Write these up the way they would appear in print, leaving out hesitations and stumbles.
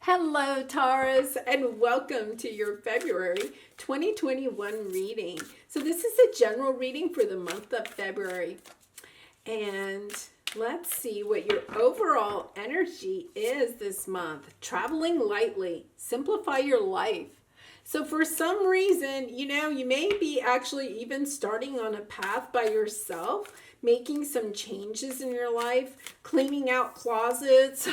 Hello, Taurus, and welcome to your February 2021 reading. So this is a general reading for the month of February. And let's see what your overall energy is this month. Traveling lightly. Simplify your life. So for some reason, you may be actually even starting on a path by yourself, making some changes in your life, cleaning out closets,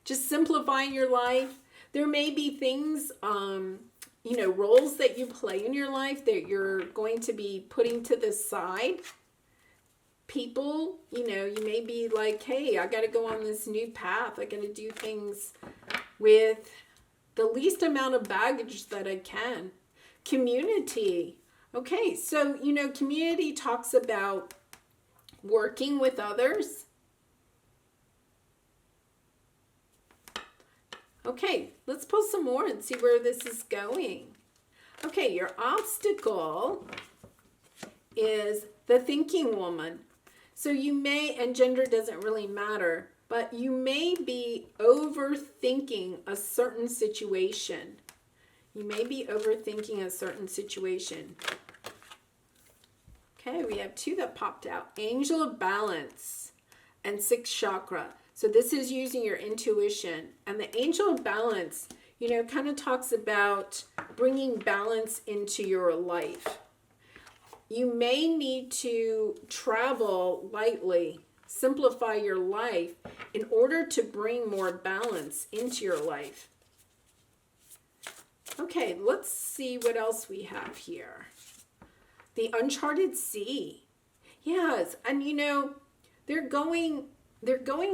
just simplifying your life. There may be things, roles that you play in your life that you're going to be putting to the side. People, you may be like, hey, I got to go on this new path. I got to do things with the least amount of baggage that I can. Community. Okay, so, community talks about working with others. Okay, let's pull some more and see where this is going. Okay, your obstacle is the thinking woman. So you may, and gender doesn't really matter, but you may be overthinking a certain situation. You may be overthinking a certain situation. Okay, we have two that popped out. Angel of Balance and Sixth Chakra. So this is using your intuition. And the Angel of Balance, kind of talks about bringing balance into your life. You may need to travel lightly, simplify your life in order to bring more balance into your life. Okay, let's see what else we have here. The Uncharted Sea. Yes, and they're going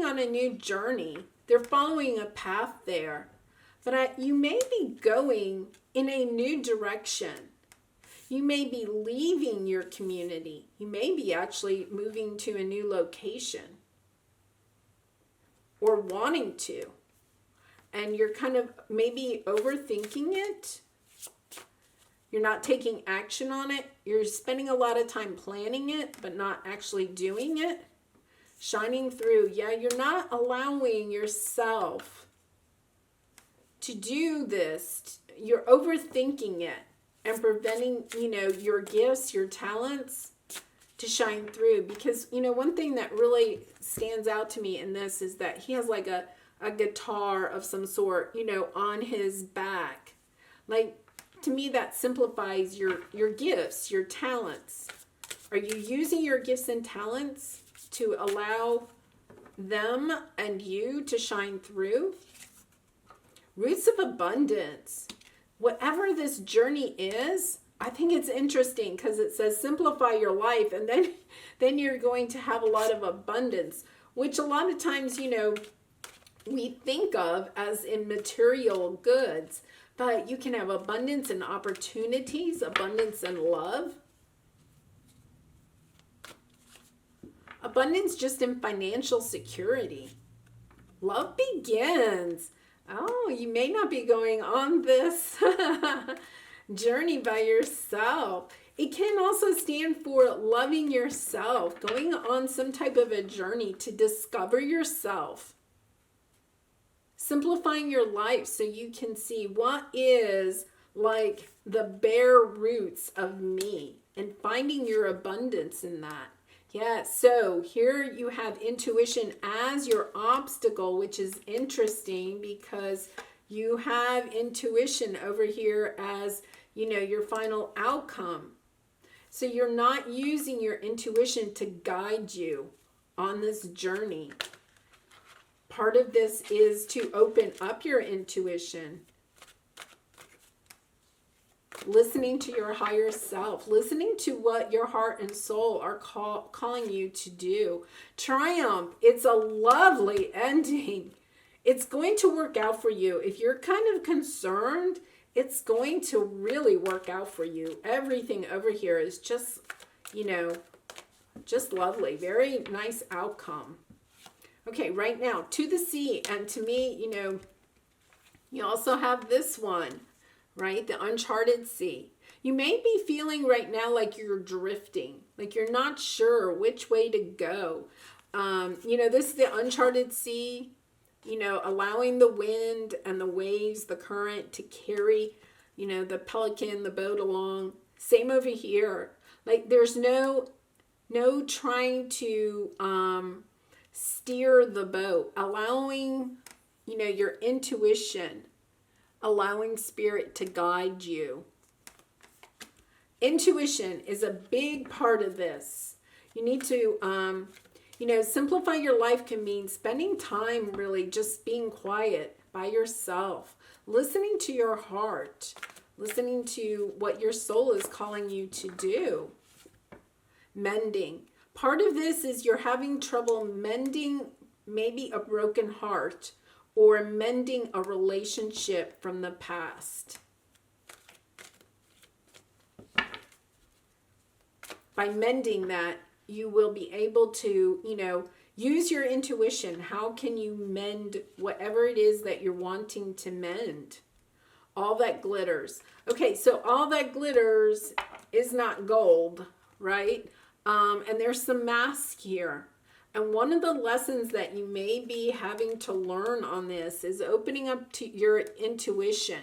on a new journey. They're following a path there. But you may be going in a new direction. You may be leaving your community. You may be actually moving to a new location or wanting to. And you're kind of maybe overthinking it. You're not taking action on it. You're spending a lot of time planning it, but not actually doing it. Shining through. Yeah, you're not allowing yourself to do this. You're overthinking it and preventing, your gifts, your talents to shine through. Because, one thing that really stands out to me in this is that he has like a guitar of some sort, on his back. Like, to me, that simplifies your gifts, your talents. Are you using your gifts and talents to allow them and you to shine through? Roots of abundance. Whatever this journey is, I think it's interesting because it says simplify your life, and then you're going to have a lot of abundance, which a lot of times, we think of as in material goods, but you can have abundance in opportunities, abundance in love. Abundance just in financial security. Love begins. Oh, you may not be going on this journey by yourself. It can also stand for loving yourself, going on some type of a journey to discover yourself. Simplifying your life so you can see what is like the bare roots of me and finding your abundance in that. Yeah, so here you have intuition as your obstacle, which is interesting because you have intuition over here as, your final outcome. So you're not using your intuition to guide you on this journey. Part of this is to open up your intuition. Listening to your higher self, listening to what your heart and soul are calling you to do. Triumph, it's a lovely ending. It's going to work out for you. If you're kind of concerned, it's going to really work out for you. Everything over here is just, just lovely. Very nice outcome. Okay, right now, to the sea. And to me, you also have this one. Right? The Uncharted Sea. You may be feeling right now like you're drifting, like you're not sure which way to go. This is the Uncharted Sea. allowing the wind and the waves, the current to carry, the pelican, the boat along. Same over here. Like there's no trying to steer the boat, allowing, your intuition, allowing spirit to guide you. Intuition is a big part of this. You need to, simplify your life can mean spending time really just being quiet by yourself, listening to your heart, listening to what your soul is calling you to do. Mending. Part of this is you're having trouble mending maybe a broken heart or mending a relationship from the past. By mending that, you will be able to, use your intuition. How can you mend whatever it is that you're wanting to mend? All that glitters. Okay, so all that glitters is not gold, right? And there's some mask here. And one of the lessons that you may be having to learn on this is opening up to your intuition.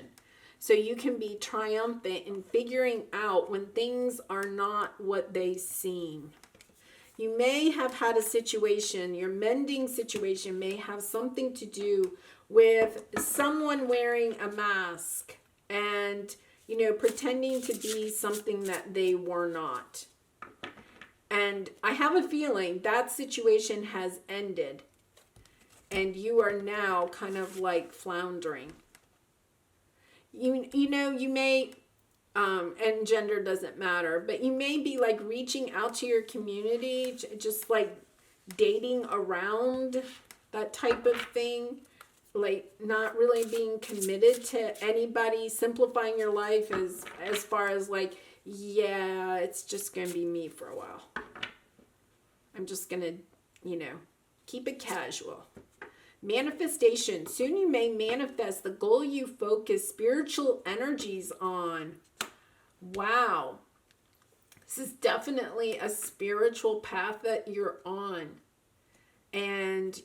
So you can be triumphant in figuring out when things are not what they seem. You may have had a situation, your mending situation may have something to do with someone wearing a mask and, pretending to be something that they were not. And I have a feeling that situation has ended and you are now kind of like floundering. You may, and gender doesn't matter, but you may be like reaching out to your community, just like dating around that type of thing, like not really being committed to anybody, simplifying your life as far as like, yeah, it's just going to be me for a while. I'm just going to, keep it casual. Manifestation. Soon you may manifest the goal you focus spiritual energies on. Wow. This is definitely a spiritual path that you're on. And,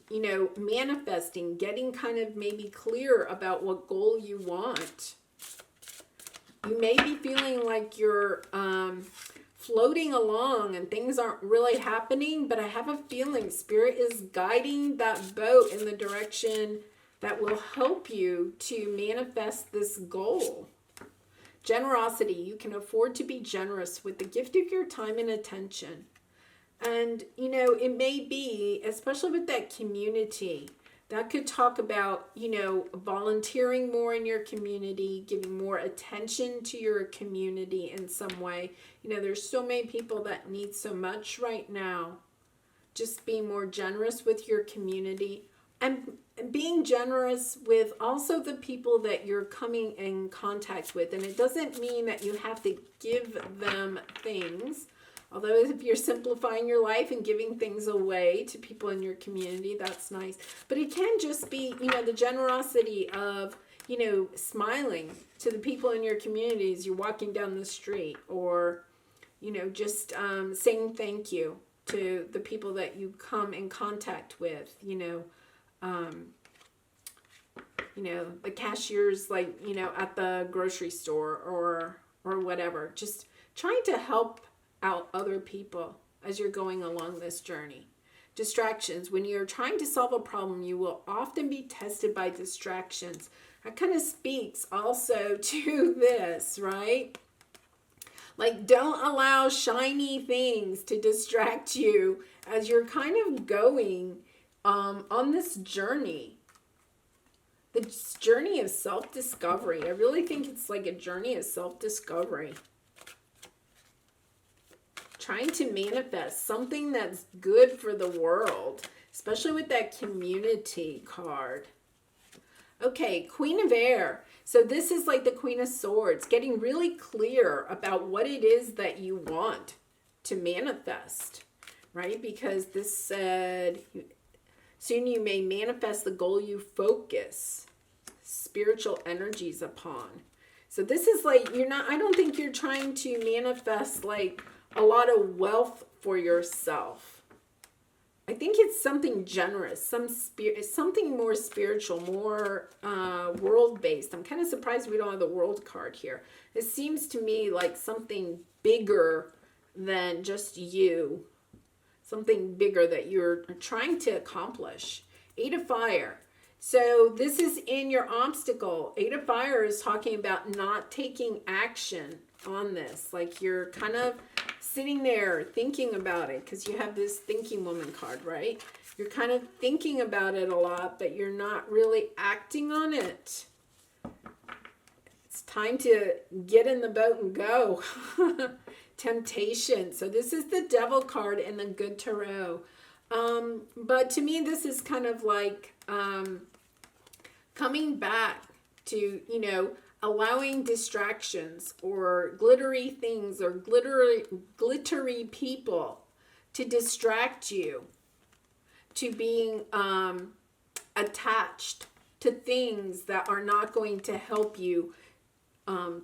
manifesting, getting kind of maybe clear about what goal you want. You may be feeling like you're floating along and things aren't really happening, but I have a feeling spirit is guiding that boat in the direction that will help you to manifest this goal. Generosity. You can afford to be generous with the gift of your time and attention. And, it may be, especially with that community, that could talk about, volunteering more in your community, giving more attention to your community in some way. There's so many people that need so much right now. Just being more generous with your community and being generous with also the people that you're coming in contact with. And it doesn't mean that you have to give them things. Although if you're simplifying your life and giving things away to people in your community, that's nice. But it can just be, the generosity of, smiling to the people in your community as you're walking down the street, or, just saying thank you to the people that you come in contact with, the cashiers, like, at the grocery store or whatever. Just trying to help out other people as you're going along this journey. Distractions. When you're trying to solve a problem, you will often be tested by distractions. That kind of speaks also to this, right? Like, don't allow shiny things to distract you as you're kind of going on this journey. This journey of self-discovery. I really think it's like a journey of self-discovery. Trying to manifest something that's good for the world, especially with that community card. Okay, Queen of Air. So this is like the Queen of Swords, getting really clear about what it is that you want to manifest, right? Because this said, soon you may manifest the goal you focus spiritual energies upon. So this is like, I don't think you're trying to manifest like a lot of wealth for yourself. I think it's something generous, something more spiritual, more world-based. I'm kind of surprised we don't have the world card here. It seems to me like something bigger than just you. Something bigger that you're trying to accomplish. 8 of Fire. So this is in your obstacle. 8 of Fire is talking about not taking action on this. Like you're kind of sitting there thinking about it because you have this thinking woman card, right? You're kind of thinking about it a lot, but you're not really acting on it. It's time to get in the boat and go. Temptation. So this is the Devil card in the Good Tarot. But to me, this is kind of like coming back to, you know, allowing distractions or glittery things or glittery people to distract you, to being attached to things that are not going to help you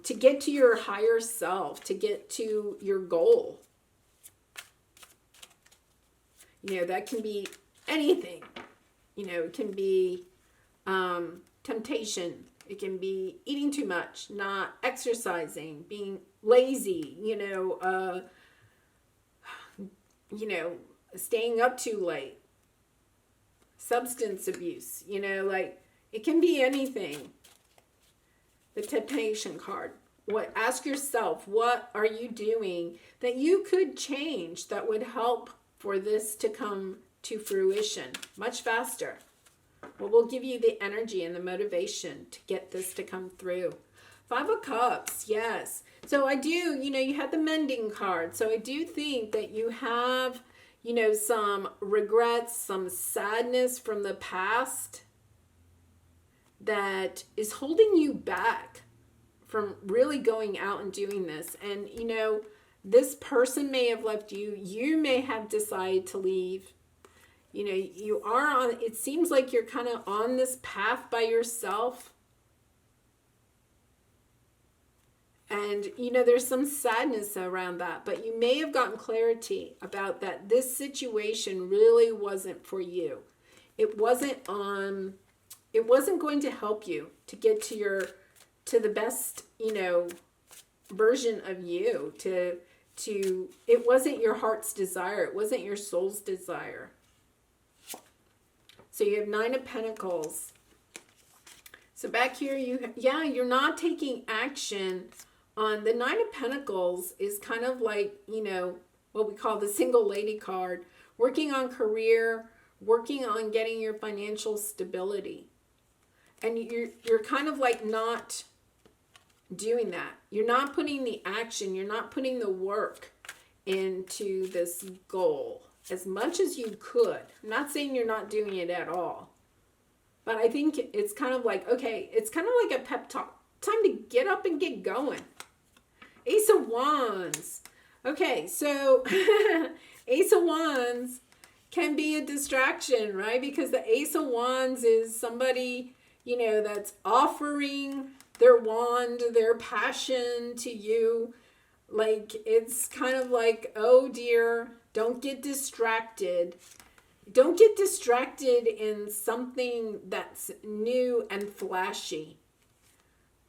to get to your higher self, to get to your goal. You know, that can be anything. You know, it can be temptation. It can be eating too much, not exercising, being lazy, you know, staying up too late, substance abuse, you know, like it can be anything. The Temptation card. Ask yourself, what are you doing that you could change that would help for this to come to fruition much faster? Well, we'll give you the energy and the motivation to get this to come through. 5 of Cups, yes. So I do, you know, you had the Mending card. So I do think that you have, you know, some regrets, some sadness from the past that is holding you back from really going out and doing this. And, you know, this person may have left you. You may have decided to leave. You know, you are on, it seems like you're kind of on this path by yourself. And, you know, there's some sadness around that, but you may have gotten clarity about that this situation really wasn't for you. It wasn't going to help you to get to the best, you know, version of you, it wasn't your heart's desire. It wasn't your soul's desire. So you have 9 of Pentacles. So back here, you're not taking action on the 9 of Pentacles is kind of like, you know, what we call the single lady card, working on career, working on getting your financial stability. And you're kind of like not doing that. You're not putting the action, you're not putting the work into this goal as much as you could. I'm not saying you're not doing it at all. But I think it's kind of like, okay, it's kind of like a pep talk. Time to get up and get going. Ace of Wands. Okay, so Ace of Wands can be a distraction, right? Because the Ace of Wands is somebody, you know, that's offering their wand, their passion to you. Like, it's kind of like, oh dear, don't get distracted. Don't get distracted in something that's new and flashy.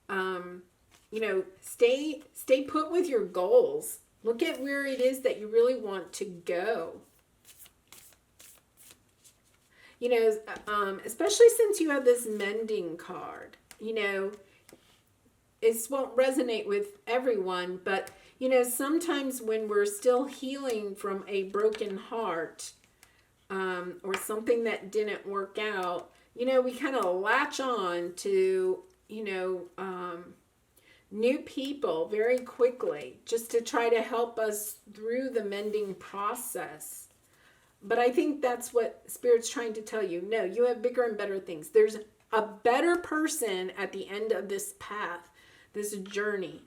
You know, stay put with your goals. Look at where it is that you really want to go. You know, especially since you have this Mending card, you know, it won't resonate with everyone, but, you know, sometimes when we're still healing from a broken heart, or something that didn't work out, you know, we kind of latch on to, you know, new people very quickly just to try to help us through the mending process. But I think that's what Spirit's trying to tell you. No, you have bigger and better things. There's a better person at the end of this path, this journey.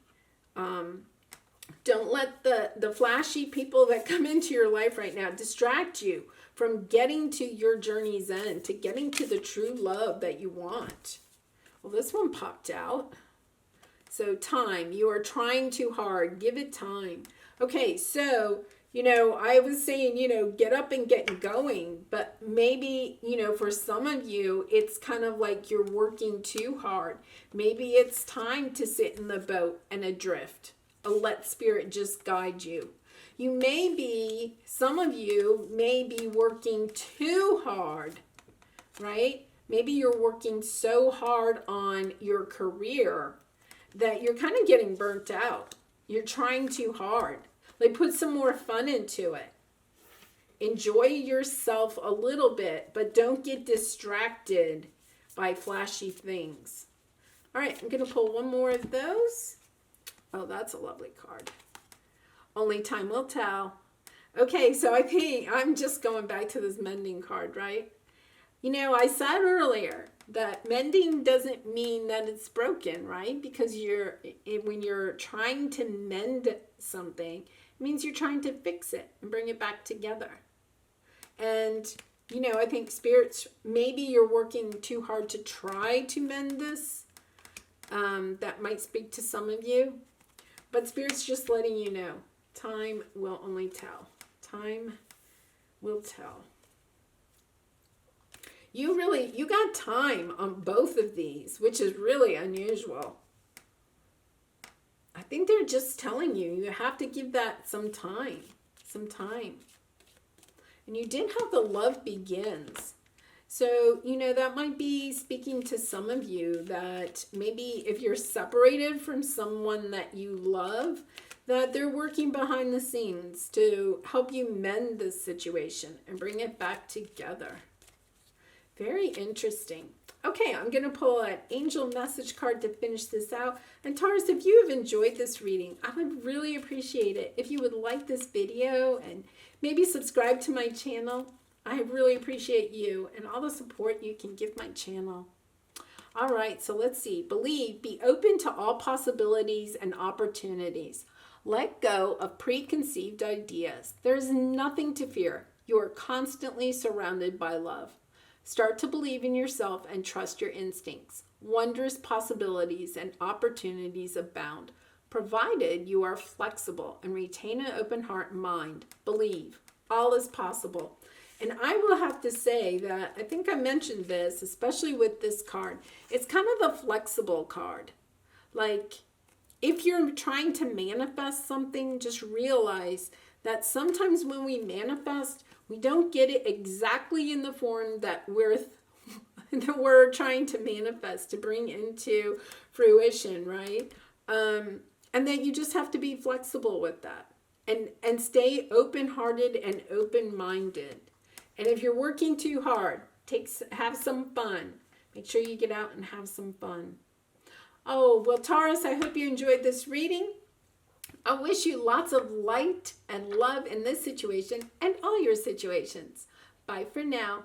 Don't let the flashy people that come into your life right now distract you from getting to your journey's end, to getting to the true love that you want. Well, this one popped out. So time, you are trying too hard. Give it time. Okay, so, I was saying, get up and get going, but maybe, for some of you, it's kind of like you're working too hard. Maybe it's time to sit in the boat and adrift. Let spirit just guide you. Some of you may be working too hard, right? Maybe you're working so hard on your career that you're kind of getting burnt out. You're trying too hard. Like, put some more fun into it. Enjoy yourself a little bit, but don't get distracted by flashy things. All right, I'm going to pull one more of those. Oh, that's a lovely card. Only time will tell. Okay, so I think I'm just going back to this mending card, right? I said earlier that mending doesn't mean that it's broken, right? Because when you're trying to mend something, it means you're trying to fix it and bring it back together. And, I think spirits, maybe you're working too hard to try to mend this. That might speak to some of you. But spirit's just letting you know, time will only tell. Time will tell. You got time on both of these, which is really unusual. I think they're just telling you have to give that some time. And you did have the love begins. So, that might be speaking to some of you that maybe if you're separated from someone that you love, that they're working behind the scenes to help you mend this situation and bring it back together. Very interesting. Okay, I'm going to pull an angel message card to finish this out. And Taurus, if you have enjoyed this reading, I would really appreciate it if you would like this video and maybe subscribe to my channel. I really appreciate you and all the support you can give my channel. All right, so let's see. Believe, be open to all possibilities and opportunities. Let go of preconceived ideas. There is nothing to fear. You are constantly surrounded by love. Start to believe in yourself and trust your instincts. Wondrous possibilities and opportunities abound, provided you are flexible and retain an open heart and mind. Believe. All is possible. And I will have to say that I think I mentioned this, especially with this card. It's kind of the flexible card. Like, if you're trying to manifest something, just realize that sometimes when we manifest, we don't get it exactly in the form that we're trying to manifest, to bring into fruition, right? And that you just have to be flexible with that and stay open-hearted and open-minded. And if you're working too hard, have some fun. Make sure you get out and have some fun. Oh, well, Taurus, I hope you enjoyed this reading. I wish you lots of light and love in this situation and all your situations. Bye for now.